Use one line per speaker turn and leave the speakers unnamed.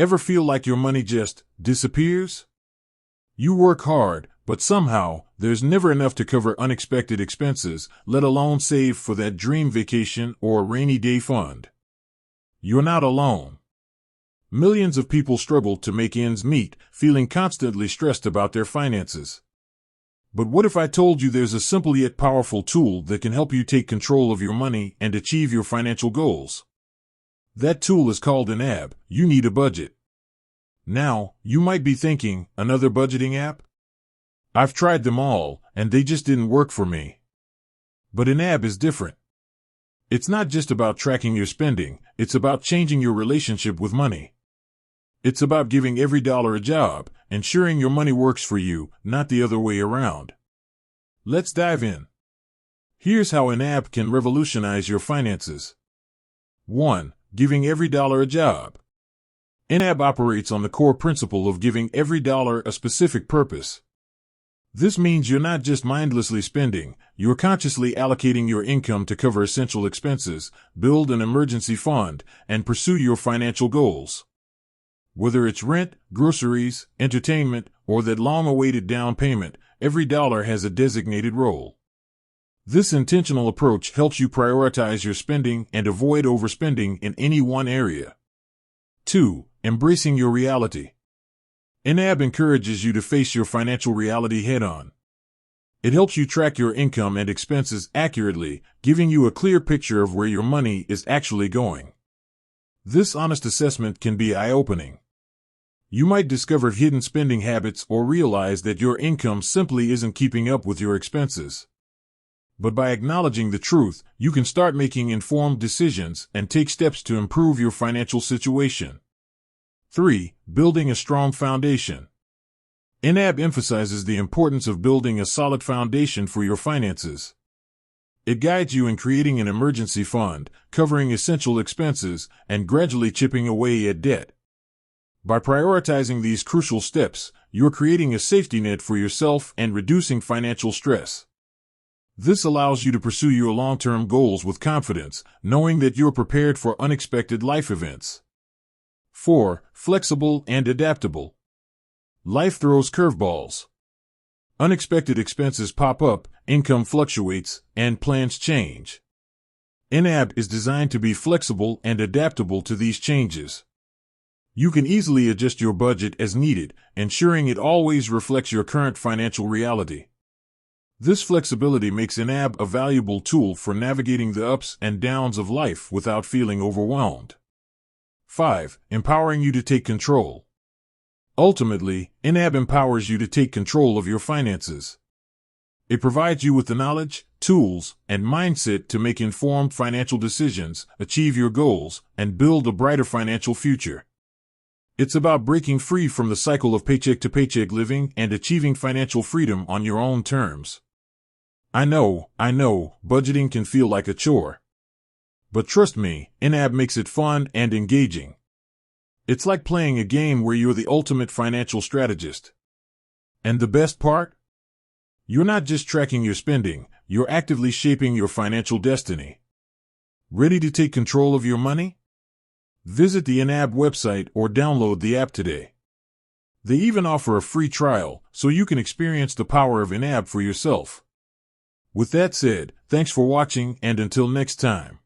Ever feel like your money just disappears? You work hard, but somehow there's never enough to cover unexpected expenses, let alone save for that dream vacation or rainy day fund. You're not alone. Millions of people struggle to make ends meet, feeling constantly stressed about their finances. But what if I told you there's a simple yet powerful tool that can help you take control of your money and achieve your financial goals? That tool is called YNAB. You need a budget. Now, you might be thinking, another budgeting app? I've tried them all, and they just didn't work for me. But YNAB is different. It's not just about tracking your spending, it's about changing your relationship with money. It's about giving every dollar a job, ensuring your money works for you, not the other way around. Let's dive in. Here's how YNAB can revolutionize your finances. 1. Giving every dollar a job. YNAB operates on the core principle of giving every dollar a specific purpose. This means you're not just mindlessly spending, you're consciously allocating your income to cover essential expenses, build an emergency fund, and pursue your financial goals. Whether it's rent, groceries, entertainment, or that long-awaited down payment, every dollar has a designated role. This intentional approach helps you prioritize your spending and avoid overspending in any one area. 2. Embracing your reality. YNAB encourages you to face your financial reality head-on. It helps you track your income and expenses accurately, giving you a clear picture of where your money is actually going. This honest assessment can be eye-opening. You might discover hidden spending habits or realize that your income simply isn't keeping up with your expenses. But by acknowledging the truth, you can start making informed decisions and take steps to improve your financial situation. 3. Building a strong foundation. YNAB emphasizes the importance of building a solid foundation for your finances. It guides you in creating an emergency fund, covering essential expenses, and gradually chipping away at debt. By prioritizing these crucial steps, you're creating a safety net for yourself and reducing financial stress. This allows you to pursue your long-term goals with confidence, knowing that you're prepared for unexpected life events. 4. Flexible and adaptable. Life throws curveballs. Unexpected expenses pop up, income fluctuates, and plans change. YNAB is designed to be flexible and adaptable to these changes. You can easily adjust your budget as needed, ensuring it always reflects your current financial reality. This flexibility makes YNAB a valuable tool for navigating the ups and downs of life without feeling overwhelmed. 5. Empowering you to take control. Ultimately, YNAB empowers you to take control of your finances. It provides you with the knowledge, tools, and mindset to make informed financial decisions, achieve your goals, and build a brighter financial future. It's about breaking free from the cycle of paycheck-to-paycheck living and achieving financial freedom on your own terms. I know, budgeting can feel like a chore. But trust me, YNAB makes it fun and engaging. It's like playing a game where you're the ultimate financial strategist. And the best part? You're not just tracking your spending, you're actively shaping your financial destiny. Ready to take control of your money? Visit the YNAB website or download the app today. They even offer a free trial, so you can experience the power of YNAB for yourself. With that said, thanks for watching, and until next time.